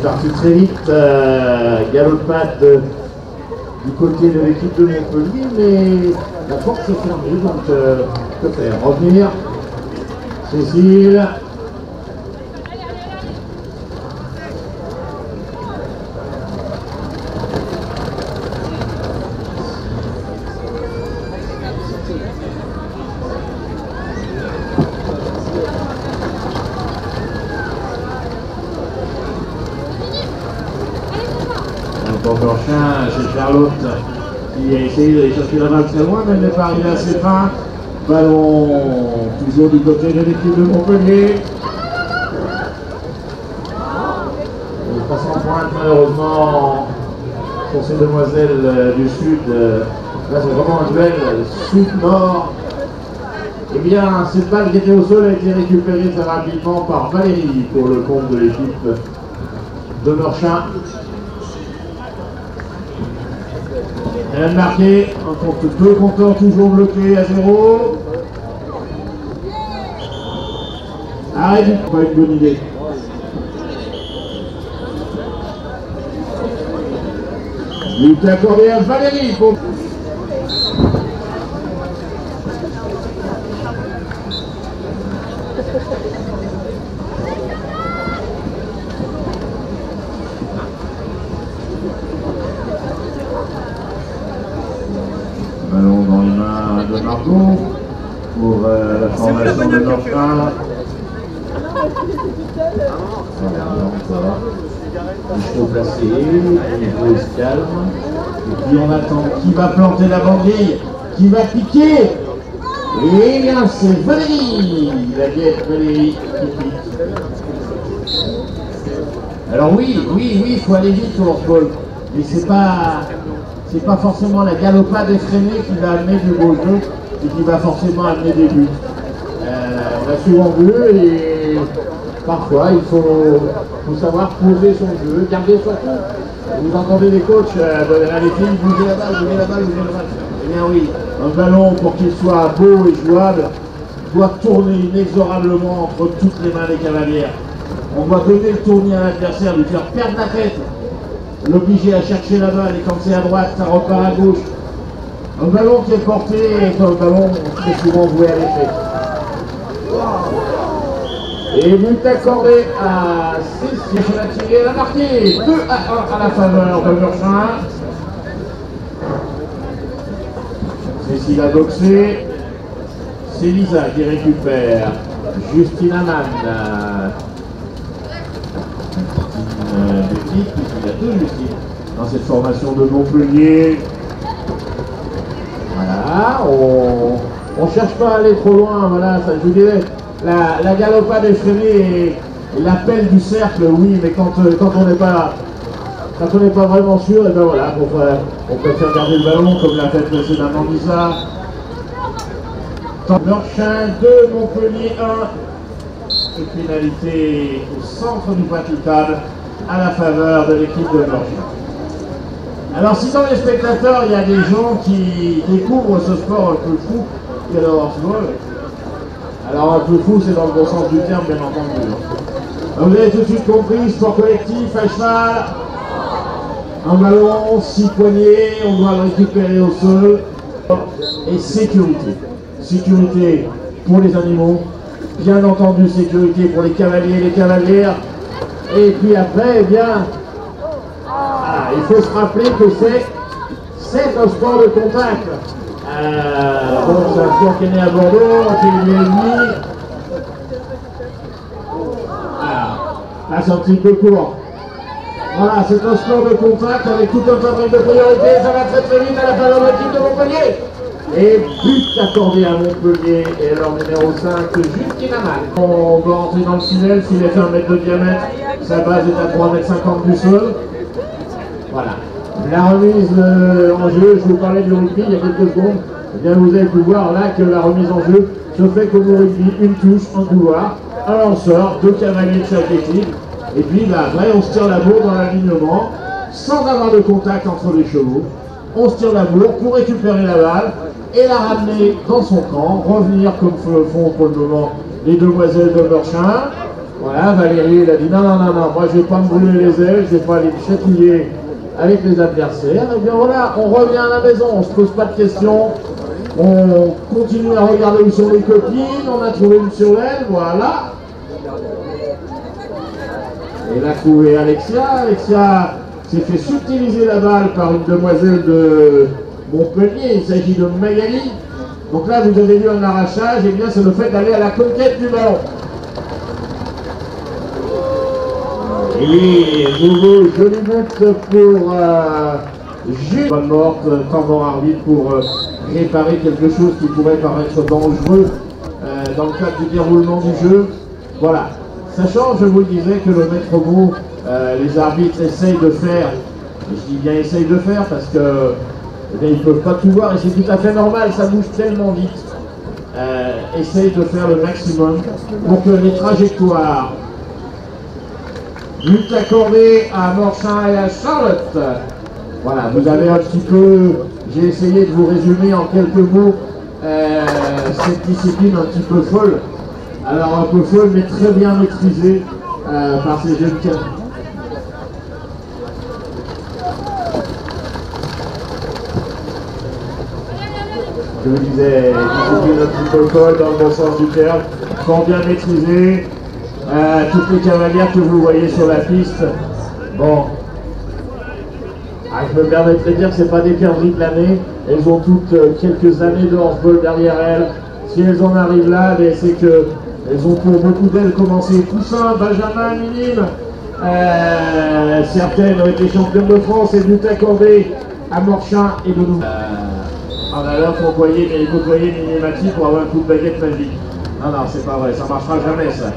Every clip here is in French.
parti très vite, galopade du côté de l'équipe de Montpellier, mais la porte s'est fermée, donc que faire? Revenir, Cécile. Prochain, c'est Charlotte qui a essayé d'aller chercher la balle très loin, mais elle n'est pas arrivée à ses fins. Ballon toujours du côté de l'équipe de Montpellier. Il passe en pointe malheureusement pour ces demoiselles du sud. Là c'est vraiment un duel sud-nord. Eh bien, cette balle qui était au sol a été récupérée très rapidement par Valérie pour le compte de l'équipe de Meurchin. Elle a marqué, un compte deux compteurs toujours bloqués à 0. Arrête, pas une bonne idée. But accordé à Valérie pour... Ballon dans les mains de Margot pour la formation de Meurchin. Voilà, encore. Il faut placer, il se calme. Et puis on attend qui va planter la bandille, qui va piquer. Et bien c'est Valérie, la vieille Valérie qui pique. Alors oui, il faut aller vite au hors-ball. Mais c'est pas forcément la galopade effrénée qui va amener du beau jeu et qui va forcément amener des buts. On a souvent vu et parfois il faut savoir poser son jeu, garder son coup. Vous entendez les coachs les filles, bougez la balle, bougez la balle, bougez la balle. Eh bien oui, un ballon pour qu'il soit beau et jouable doit tourner inexorablement entre toutes les mains des cavalières. On doit donner le tournis à l'adversaire, lui faire perdre la tête, l'obliger à chercher la balle, et quand c'est à droite, ça repart à gauche. Un ballon qui est porté est un ballon très souvent voué à l'effet. Et but accordé à Cécile Chelatier, elle a marqué 2-1 à la faveur de Meurchin. Cécile a boxé, c'est Lisa qui récupère, Justine Amann. Il y a deux Justine dans cette formation de Montpellier. Voilà, on cherche pas à aller trop loin, voilà, ça, je vous dirais, la galopade effrénée et l'appel du cercle, oui, mais quand on n'est pas vraiment sûr, et ben voilà, on préfère garder le ballon comme l'a fait précédemment Lisa. Meurchin 2, Montpellier 1. Une pénalité au centre du praticable à la faveur de l'équipe de Meurchin. Alors si dans les spectateurs il y a des gens qui découvrent ce sport un peu fou qu'est le hors-ball, alors un peu fou c'est dans le bon sens du terme bien entendu. Donc, vous avez tout de suite compris, sport collectif à cheval, un ballon, 6 poignées, on doit le récupérer au sol, et sécurité. Sécurité pour les animaux, bien entendu sécurité pour les cavaliers et les cavalières, et puis après, eh bien, il faut se rappeler que c'est un sport de contact. Bon, c'est un sport qui est né à Bordeaux, qui est né à demi. Là, c'est un petit peu court. Voilà, c'est un sport de contact avec tout un tas de priorités. Ça va très très vite à la faveur de l'équipe de Montpellier. Et but accordé à Montpellier et leur numéro 5, Justine Amann. On doit rentrer dans le filet fait 1 mètre de diamètre, sa base est à 3,50 m du sol. Voilà. La remise en jeu, je vous parlais du rugby il y a quelques secondes, eh bien vous avez pu voir là que la remise en jeu se fait comme au rugby, une touche, un couloir, un lanceur, 2 cavaliers de chaque équipe, et puis après on se tire la bourre dans l'alignement, sans avoir de contact entre les chevaux. On se tire la bourre pour récupérer la balle et la ramener dans son camp, revenir comme font pour le moment les demoiselles de Meurchin. Voilà, Valérie, il a dit non, non, non, non, moi je ne vais pas me brûler les ailes, je ne vais pas aller me chatouiller avec les adversaires. Et bien voilà, on revient à la maison, on ne se pose pas de questions, on continue à regarder où sont les copines, on a trouvé une sur l'aile, voilà. Et là, trouvé Alexia. Alexia s'est fait subtiliser la balle par une demoiselle de Montpellier, il s'agit de Magali. Donc là, vous avez vu un arrachage, et bien c'est le fait d'aller à la conquête du ballon. Et nouveau joli but pour Jules. Bonne morte, temps arbitre pour réparer quelque chose qui pourrait paraître dangereux dans le cadre du déroulement du jeu. Voilà. Sachant, je vous le disais, que le maître mot, les arbitres essayent de faire, et je dis bien essayent de faire parce que eh ils ne peuvent pas tout voir et c'est tout à fait normal, ça bouge tellement vite. Essayent de faire le maximum pour que les trajectoires but accordé à Morchin et à Charlotte. Voilà, vous avez un petit peu, j'ai essayé de vous résumer en quelques mots cette discipline un petit peu folle. Alors un peu folle mais très bien maîtrisée par ces jeunes cadres. Je vous disais, discipline un petit peu folle dans le bon sens du terme, fort bien maîtrisée. Toutes les cavalières que vous voyez sur la piste, bon, je me permettrai de dire que ce n'est pas des perdrix de l'année, elles ont toutes quelques années de hors-vol derrière elles. Si elles en arrivent là, c'est qu'elles ont pour beaucoup d'elles commencé poussin, benjamin, minime. Certaines ont été championnes de France et but accordé à Morchin et de nous. En allant côtoyer Mini pour avoir un coup de baguette magique. Non, non, c'est pas vrai, ça marchera jamais ça.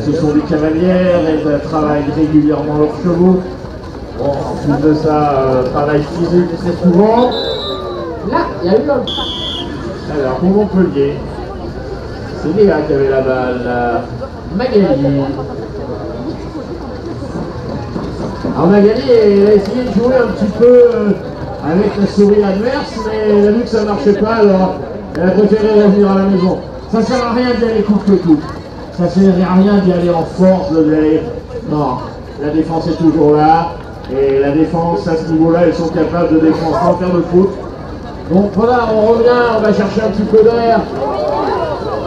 Ce sont des cavalières, elles travaillent régulièrement leurs chevaux. Bon, en plus de ça, travail physique assez souvent. Là, il y a eu un... Alors, pour Montpellier, c'est Léa qui avait la balle. Magali. Alors Magali, elle a essayé de jouer un petit peu avec la souris adverse, mais elle a vu que ça ne marchait pas, alors elle a préféré revenir à la maison. Ça ne sert à rien d'y aller coûte que coûte. Ça ne sert à rien d'y aller en force, non, la défense est toujours là, et la défense, à ce niveau-là, ils sont capables de défendre sans faire de faute. Donc voilà, on revient, on va chercher un petit peu d'air.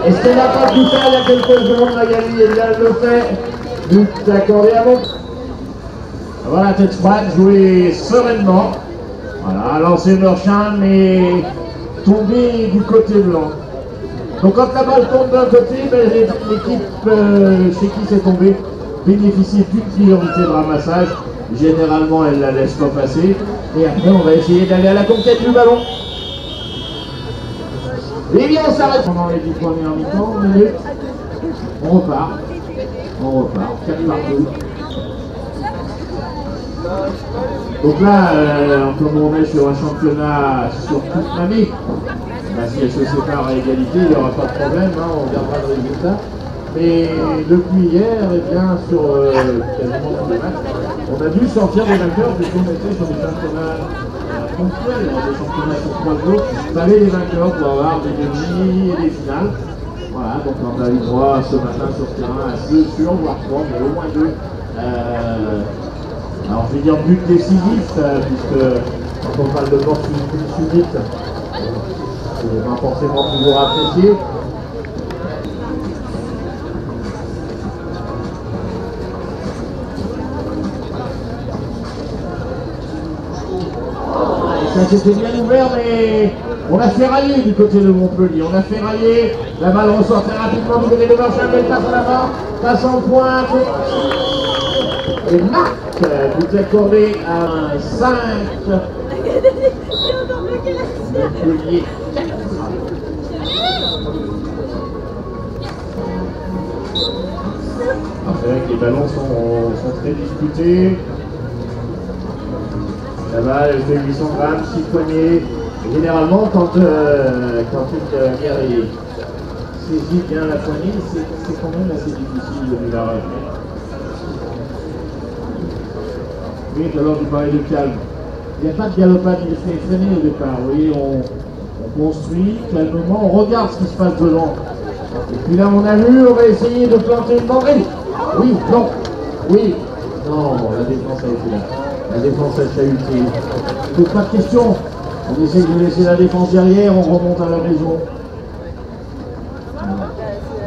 Est-ce qu'elle n'a pas pu faire il y a quelques secondes, Magali? Eh bien, elle le fait. But accordé à bon. Voilà, tête froide, joué sereinement. Voilà, lancé Morchin, mais tombé du côté blanc. Donc quand la balle tombe d'un côté, l'équipe chez qui c'est tombé bénéficie d'une priorité de ramassage. Généralement, elle la laisse pas passer. Et après, on va essayer d'aller à la conquête du ballon. Et bien, on s'arrête pendant les 10 premières mi-temps. On repart. On repart. 4 partout. Donc là, comme on est sur un championnat sur toute l'année, si elle se sépare à égalité, il n'y aura pas de problème, hein, on gardera le résultat. Mais depuis hier, et bien sur quasiment tous les matchs, on a dû sortir des vainqueurs puisqu'on était sur des championnats ponctuels, des championnats sur 3 jours. Vous savez, les vainqueurs pour avoir des demi et des finales. Voilà, donc on a eu droit ce matin sur ce terrain à 2 sur, voire 3, mais au moins 2. Alors je vais dire but décisif, puisque quand on parle de mort subite, c'est pas forcément toujours apprécié. Ça s'était bien ouvert, mais on a ferraillé du côté de Montpellier. On a ferraillé, la balle ressort très rapidement du côté de Marchand, elle passe en avant, passe en pointe. Et Marc, vous accordez à 5. Montpellier 4. C'est vrai que les ballons sont très disputés. La balle, elle fait 800 grammes, 6 poignées. Généralement, quand une cavalière saisit bien la poignée, c'est quand même assez difficile de la rajouter. Oui, alors du parlais de calme. Il n'y a pas de galopade, il est freiner au départ. Vous voyez, on construit calmement, on regarde ce qui se passe devant. Et puis là, on a vu, on va essayer de planter une banderille. Oui, non, oui, non, la défense a été là. La défense a chahuté. Donc pas de question. On essaie de laisser la défense derrière, on remonte à la maison.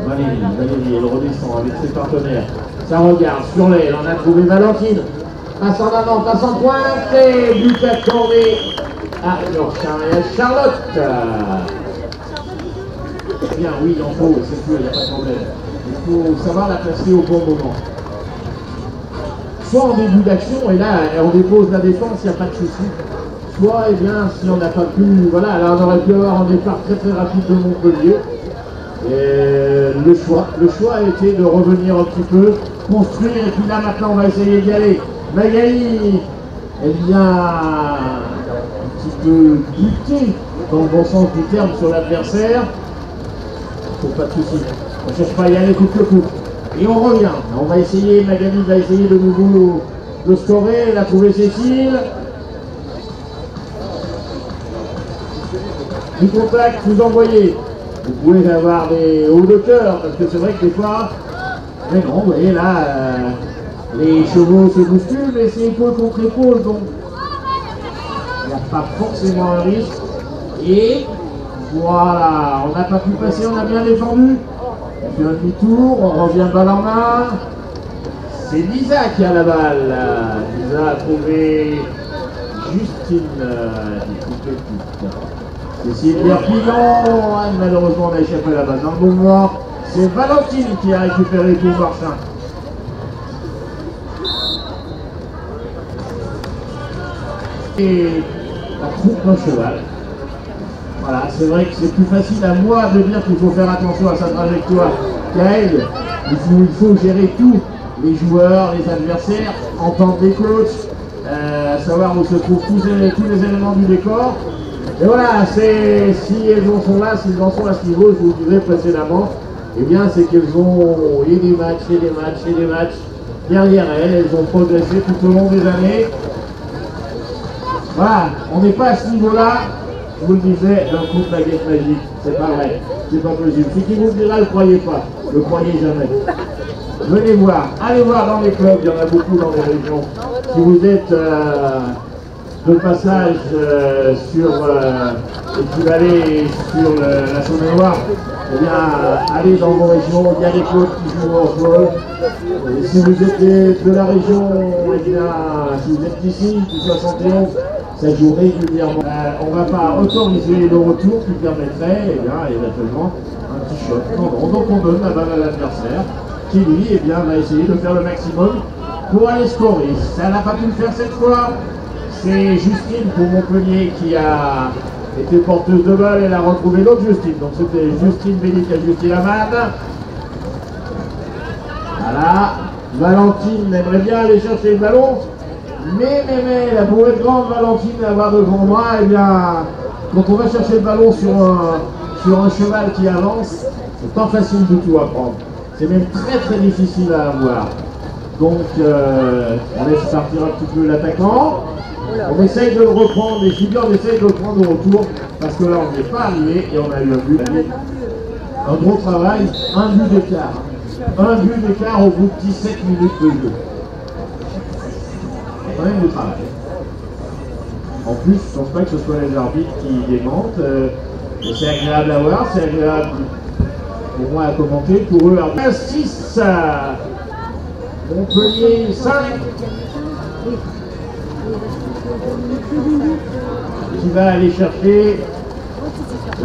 Valérie, elle redescend avec ses partenaires. Ça regarde sur l'aile, on a trouvé Valentine. Passe en avant, passe en pointe et but accordé à Charlotte. Bien, oui, il en faut, c'est sûr, il n'y a pas de problème. Il faut savoir la placer au bon moment. Soit en début d'action, et là, on dépose la défense, il n'y a pas de souci. Soit, eh bien, si on n'a pas pu, voilà, là on aurait pu avoir un départ très très rapide de Montpellier. Et le choix a été de revenir un petit peu, construire, et puis là maintenant on va essayer d'y aller. Magali, elle vient un petit peu buter, dans le bon sens du terme, sur l'adversaire. Il ne faut pas de soucis. On ne cherche pas à y aller coûte que coûte. Et on revient. On va essayer, Magali va essayer de nouveau de scorer. Elle a trouvé Cécile. Du contact, vous envoyez. Vous pouvez avoir des hauts de cœur, parce que c'est vrai que des fois, mais non, vous voyez là, les chevaux se bousculent, mais c'est épaule contre épaule, donc il n'y a pas forcément un risque. Et voilà, on n'a pas pu passer, on a bien défendu. On fait un demi-tour, on revient balle en main. C'est Lisa qui a la balle. Lisa a trouvé Justine. Cécile Pierpillon, malheureusement on a échappé la balle dans le mouvement. C'est Valentine qui a récupéré tout Marchand. Et la troupe d'un cheval. Voilà, c'est vrai que c'est plus facile à moi de dire qu'il faut faire attention à sa trajectoire qu'à elle. Il faut gérer tous les joueurs, les adversaires, entendre les coachs, savoir où se trouvent tous les éléments du décor. Et voilà, si elles en sont là, s'ils en sont à ce niveau, je vous le disais précédemment, eh bien c'est qu'elles ont eu des matchs et des matchs et des matchs derrière elles ont progressé tout au long des années. Voilà, on n'est pas à ce niveau-là, je vous le disais, d'un coup de baguette magique, c'est pas vrai, c'est pas possible. Ce qui vous le dira, ne le croyez pas, ne le croyez jamais. Venez voir, allez voir dans les clubs, il y en a beaucoup dans les régions. Si vous êtes de passage sur et qui va aller sur la Saône-et-Loire, eh bien, allez dans vos régions, il y a des clubs qui jouent entre eux. Et si vous êtes de la région, eh bien, si vous êtes ici, du 71, ça joue régulièrement. On ne va pas autoriser le retour qui permettrait, eh bien, éventuellement, un petit shot. Non, donc on donne la balle à l'adversaire, qui lui, eh bien, va essayer de faire le maximum pour aller scorer. Ça n'a pas pu le faire cette fois. C'est Justine pour Montpellier qui a été porteuse de balle, elle a retrouvé l'autre Justine. Donc c'était Justine Bellic et Justine Amad. Voilà. Valentine aimerait bien aller chercher le ballon. Mais, la pour être grande Valentine à avoir devant moi, eh bien, quand on va chercher le ballon sur un cheval qui avance, c'est pas facile du tout à prendre. C'est même très très difficile à avoir. Donc on laisse partir un petit peu l'attaquant. On essaye de le reprendre, les Gibiers, on essaye de le prendre au retour, parce que là on n'est pas arrivé et on a eu un but. Un gros travail, un but d'écart. Un but d'écart au bout de 17 minutes de jeu. C'est quand même du travail. En plus, je ne pense pas que ce soit les arbitres qui démentent. Mais c'est agréable à voir, c'est agréable pour moi à commenter. Pour eux, 6, Montpellier 5. Qui va aller chercher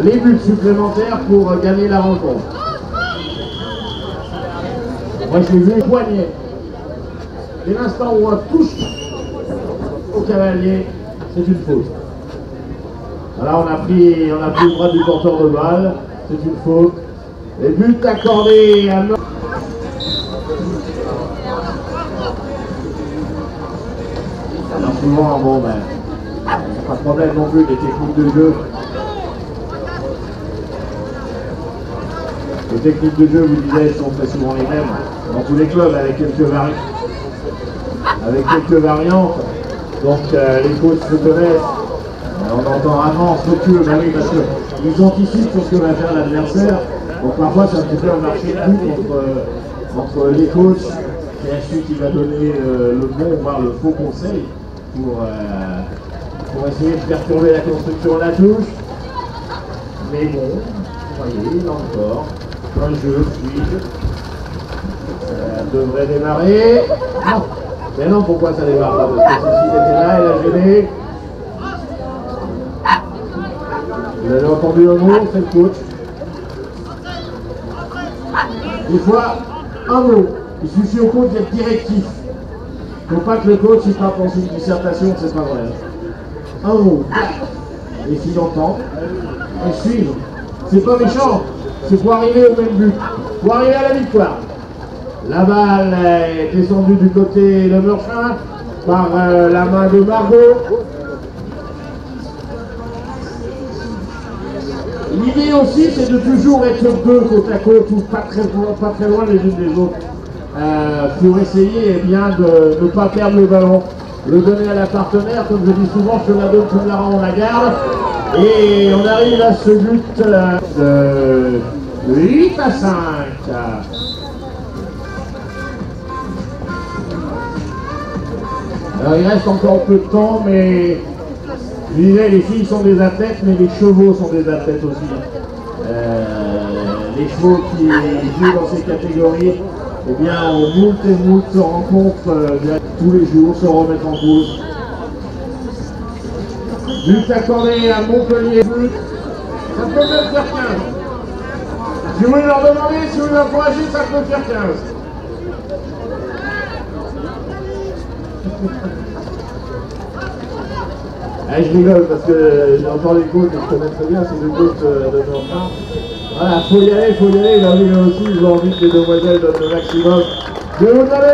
les buts supplémentaires pour gagner la rencontre. Moi je l'ai vu poignet. Dès l'instant où on touche au cavalier, c'est une faute. Voilà, on a pris le bras du porteur de balle, c'est une faute. Les buts accordés à notre... Alors souvent, bon ben, pas de problème non plus, les techniques de jeu. Les techniques de jeu, vous disiez, sont très souvent les mêmes dans tous les clubs, avec quelques variantes. Donc les coachs se connaissent. On entend avance, recul, bah oui, parce qu'ils anticipent sur ce que va faire l'adversaire. Donc parfois c'est un petit peu un marché de coups entre les coachs, et ensuite il va donner le bon, voire le faux conseil pour essayer de perturber la construction à la touche. Mais bon, vous voyez, là encore, un jeu fluide. Ça devrait démarrer. Non. Mais non, pourquoi ça démarre pas? Parce que ceci était là, elle a gêné. Vous avez entendu un mot, c'est le coach. Des fois, un mot. Il suffit au coach d'être directif. Il ne faut pas que le coach il frappe dans une dissertation, c'est pas vrai. Un mot. Et s'il entend, et suivre. C'est pas méchant, c'est pour arriver au même but, pour arriver à la victoire. La balle est descendue du côté de Meurchin par la main de Margot. L'idée aussi, c'est de toujours être deux côte à côte ou pas très loin les unes des autres. Pour essayer bien de ne pas perdre le ballon, le donner à la partenaire, comme je dis souvent, je te la donne, tu me la rends, on la garde. Et on arrive à ce but de 8 à 5. Alors il reste encore peu de temps, mais je disais, les filles sont des athlètes, mais les chevaux sont des athlètes aussi. Les chevaux qui jouent dans ces catégories, eh bien, moult et moult se rencontrent tous les jours, se remettent en cause. But accordé à Montpellier, ça peut même faire 15. Si vous voulez leur demander, si vous l'encouragez, ça peut faire 15. Je rigole parce que j'entends les coachs, je connais très bien, c'est le coach de Meurchin. Voilà, faut y aller, bah oui, là aussi, ils ont envie que les demoiselles donnent le maximum. Je vais vous donner